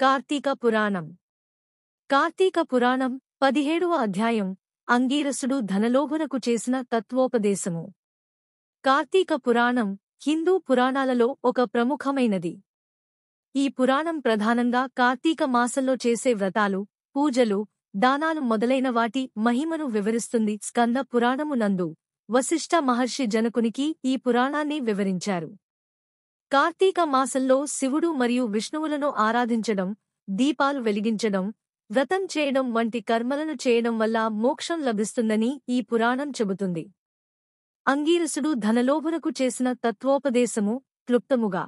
కార్తీక పురాణం. కార్తీక పురాణం 17వ అధ్యాయం. అంగీరసుడు ధనలోభునకు చేసిన తత్వోపదేశము. కార్తీక పురాణం హిందూ పురాణాలలో ఒక ప్రముఖమైనది. ఈ పురాణం ప్రధానంగా కార్తీక మాసంలో చేసే వ్రతాలు, పూజలు, దానాలు మొదలైన వాటి మహిమను వివరిస్తుంది. స్కంద పురాణము నందు వశిష్ఠ మహర్షి జనకునికి ఈ పురాణాన్ని వివరించారు. కార్తీక మాసంలో శివుడు మరియు విష్ణువులను ఆరాధించడం, దీపాలు వెలిగించడం, వ్రతం చేయడం వంటి కర్మలను చేయడం వల్ల మోక్షం లభిస్తుందని ఈ పురాణం చెబుతుంది. అంగీరసుడు ధనలోభునకు చేసిన తత్వోపదేశము క్లుప్తముగా.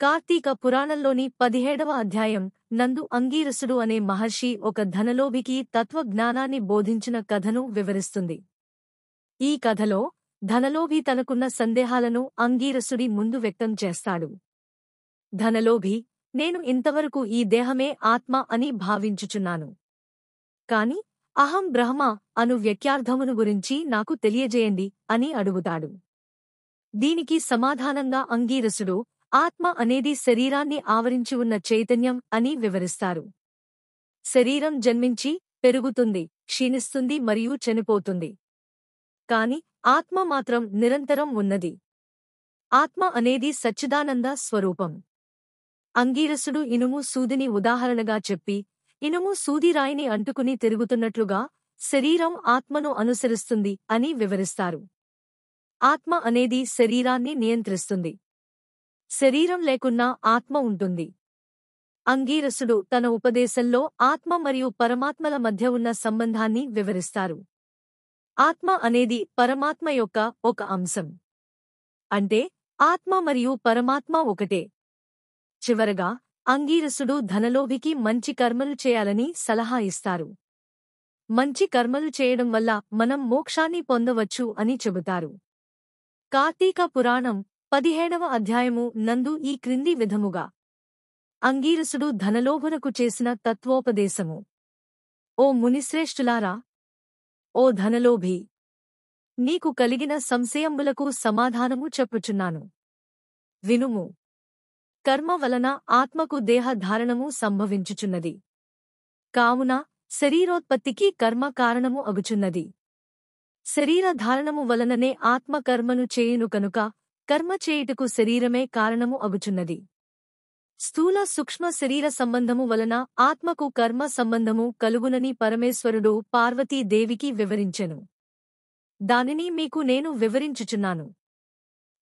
కార్తీక పురాణంలోని 17వ అధ్యాయం నందు అంగీరసుడు అనే మహర్షి ఒక ధనలోభికి తత్వజ్ఞానాన్ని బోధించిన కథను వివరిస్తుంది. ఈ కథలో ధనలోభి తనకున్న సందేహాలను అంగీరసుడి ముందు వ్యక్తం చేస్తాడు. ధనలోభి, నేను ఇంతవరకు ఈ దేహమే ఆత్మ అని భావించుచున్నాను. కాని అహం బ్రహ్మ అను వ్యాఖ్యార్థమును గురించి నాకు తెలియజేయండి అని అడుగుతాడు. దీనికి సమాధానంగా అంగీరసుడు, ఆత్మ అనేది శరీరాన్ని ఆవరించి ఉన్న చైతన్యం అని వివరిస్తారు. శరీరం జన్మించి, పెరుగుతుంది, క్షీణిస్తుంది మరియు చనిపోతుంది. కాని ఆత్మ మాత్రం నిరంతరం ఉన్నది. ఆత్మ అనేది సచ్చిదానంద స్వరూపం. అంగీరసుడు ఇనుము సూదిని ఉదాహరణగా చెప్పి, ఇనుము సూదిరాయిని అంటుకుని తిరుగుతున్నట్లుగా శరీరం ఆత్మను అనుసరిస్తుంది అని వివరిస్తారు. ఆత్మ అనేది శరీరాన్ని నియంత్రిస్తుంది. శరీరం లేకున్నా ఆత్మ ఉంటుంది. అంగీరసుడు తన ఉపదేశంలో ఆత్మ మరియు పరమాత్మల మధ్య ఉన్న సంబంధాన్ని వివరిస్తారు. ఆత్మ అనేది పరమాత్మ యొక్క ఒక అంశం. అంటే ఆత్మ మరియు పరమాత్మ ఒకటే. చివరగా అంగీరసుడు ధనలోభికి మంచి కర్మలు చేయాలని సలహా ఇస్తారు. మంచి కర్మలు చేయడం వల్ల మనం మోక్షాన్ని పొందవచ్చు అని చెబుతారు. కార్తీక పురాణం 17వ అధ్యాయము నందు ఈ క్రింది విధముగా అంగీరసుడు ధనలోభునకు చేసిన తత్వోపదేశము. ఓ మునిశ్రేష్ఠులారా! ఓ ధనలోభి! నీకు కలిగిన సంశయంబులకు సమాధానము చెప్పుచున్నాను. వినుము. కర్మ వలన ఆత్మకు దేహధారణము సంభవించుచున్నది. కావున శరీరోత్పత్తికి కర్మ కారణము అగుచున్నది. శరీరధారణము వలననే ఆత్మ కర్మను చేయును కనుక కర్మ చేయుటకు శరీరమే కారణము అగుచున్నది. స్థూల సూక్ష్మ శరీర సంబంధము వలన ఆత్మకు కర్మ సంబంధము కలుగునని పరమేశ్వరుడు పార్వతీదేవికి వివరించెను. దానిని మీకు నేను వివరించుచున్నాను.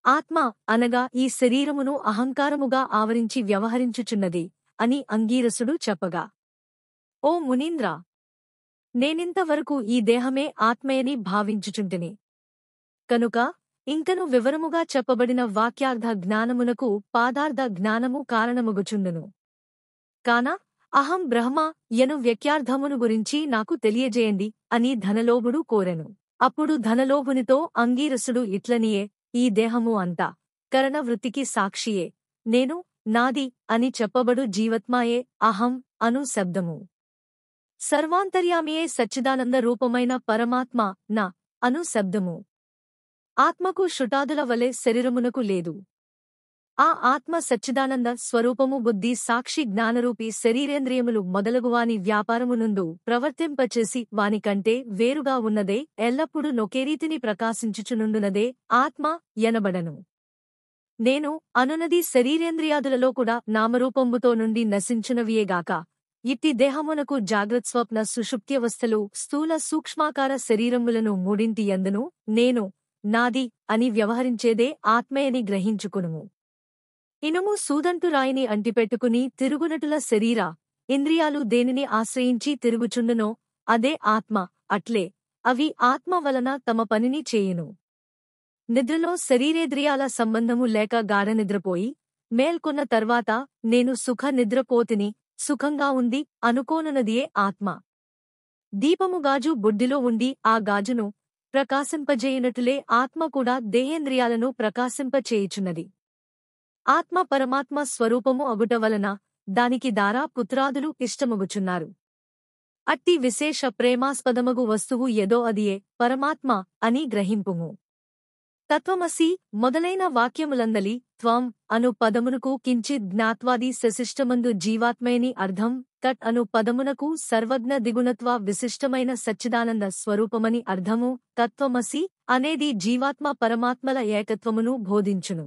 ఆత్మ అనగా ఈ శరీరమును అహంకారముగా ఆవరించి వ్యవహరించుచున్నది అని అంగీరసుడు చెప్పగా, ఓ మునీంద్ర! నేనింతవరకు ఈ దేహమే ఆత్మయని భావించుచుంటిని. కనుక ఇంకను వివరముగా చెప్పబడిన వాక్యార్థ జ్ఞానమునకు పాదార్థ జ్ఞానము కారణమగుచుండును. కాన అహం బ్రహ్మ యను వ్యాఖ్యార్థమును గురించి నాకు తెలియజేయండి అని ధనలోభుడు కోరెను. అప్పుడు ధనలోభునితో అంగీరసుడు ఇట్లనియే, ఈ దేహము అంతా కరణవృత్తికి సాక్షియే. నేను, నాది అని చెప్పబడు జీవత్మాయే అహం అను శబ్దము. సర్వాంతర్యామియే సచ్చిదానంద రూపమైన పరమాత్మ నా అను శబ్దము. ఆత్మకు శృటాదుల వలె శరీరమునకు లేదు. ఆ ఆత్మ సచ్చిదానంద స్వరూపము బుద్ధి సాక్షి జ్ఞానరూపి శరీరేంద్రియములు మొదలగువాని వ్యాపారమునందు ప్రవర్తింపచేసి వానికంటే వేరుగా ఉన్నదే, ఎల్లప్పుడూ నొకేరీతిని ప్రకాశించుచునుండునదే ఆత్మ ఎనబడను. నేను అనునది శరీరేంద్రియాదులలో కూడా నామరూపంబుతో నుండి నశించునవియేగాక, ఇట్టి దేహమునకు జాగ్రత్స్వప్న సుషుప్త్యవస్థలు స్థూల సూక్ష్మాకార శరీరములను మూడింటి యందును నేను, నాది అని వ్యవహరించేదే ఆత్మేయని గ్రహించుకునుము. ఇనుము సూదంటు రాయిని అంటిపెట్టుకుని తిరుగునటుల శరీర ఇంద్రియాలు దేనిని ఆశ్రయించి తిరుగుచుండునో అదే ఆత్మ. అట్లే అవి ఆత్మ వలన తమ పనిని చేయును. నిద్రలో శరీరేంద్రియాల సంబంధము లేక గాఢ నిద్రపోయి మేల్కొన్న తర్వాత నేను సుఖ నిద్రపోతిని, సుఖంగా ఉంది అనుకోనున్నదియే ఆత్మ. దీపము గాజు బుడ్డిలో ఉండి ఆ గాజును ప్రకాశింపజేయునట్లే ఆత్మ కూడా దేహేంద్రియాలను ప్రకాశింపచేయుచున్నది. ఆత్మ పరమాత్మ స్వరూపము అగుట వలన దానికి దారా పుత్రాదులు ఇష్టమగుచున్నారు. అట్టి విశేష ప్రేమాస్పదమగు వస్తువు ఎదో అదియే పరమాత్మ అని గ్రహింపుము. తత్వమసి మొదలైన వాక్యములందలి త్వం అను పదమునకు కించిత్ జ్ఞాత్వాది శశిష్టమందు జీవాత్మేని అర్థం. తట్ అను పదమునకు సర్వజ్ఞ దిగుణత్వ విశిష్టమైన సచ్చిదానంద స్వరూపమని అర్థము. తత్వమసి అనేది జీవాత్మ పరమాత్మల ఏకత్వమును బోధించును.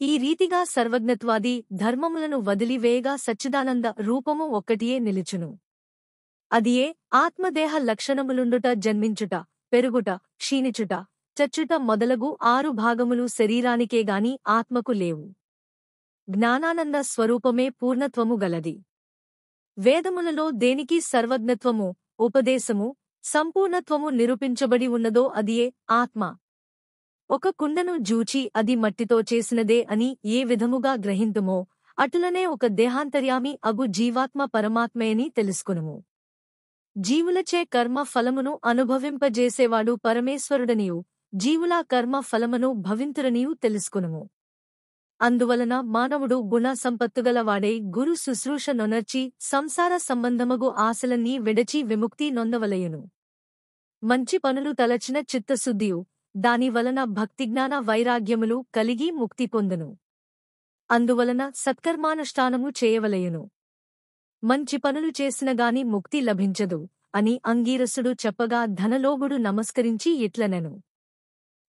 ఈ రీతిగా సర్వజ్ఞత్వాది ధర్మములను వదిలివేయగా సచ్చిదానంద రూపము ఒక్కటియే నిలుచును. అదియే ఆత్మదేహ లక్షణములుండుట, జన్మించుట, పెరుగుట, క్షీణిచుట, చచ్చుట మొదలగు 6 భాగములు శరీరానికేగాని ఆత్మకు లేవు. జ్ఞానానంద స్వరూపమే పూర్ణత్వము గలది. వేదములలో దేనికి సర్వజ్ఞత్వము, ఉపదేశము, సంపూర్ణత్వము నిరూపించబడి ఉన్నదో అదియే ఆత్మ. ఒక కుండను జూచి అది మట్టితో చేసినదే అని ఏ విధముగా గ్రహింతుమో అటులనే ఒక దేహాంతర్యామి అగు జీవాత్మ పరమాత్మేని తెలుసుకునుము. జీవులచే కర్మ ఫలమును అనుభవింపజేసేవాడు పరమేశ్వరుడనియు జీవుల కర్మ ఫలమును భవింతురనియు తెలుసుకునుము. అందువలన మానవుడు గుణ సంపత్తుగలవాడై గురు శుశ్రూష నొనర్చి సంసార సంబంధమగు ఆశలన్నీ విడచి విముక్తి నొందవలయును. మంచి పనులు తలచిన చిత్తశుద్ధియు దానివలన భక్తిజ్ఞాన వైరాగ్యములు కలిగి ముక్తి పొందును. అందువలన సత్కర్మానుష్ఠానము చేయవలయును. మంచి పనులు చేసినగాని ముక్తి లభించదు అని అంగీరసుడు చెప్పగా ధనలోభుడు నమస్కరించి ఇట్లనెను.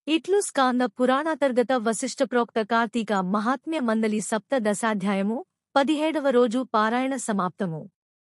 ఇట్లు స్కాంద పురాణాంతర్గత వశిష్ఠప్రోక్త కార్తీక మహాత్మ్య మందలి 17వ రోజు పారాయణ సమాప్తము.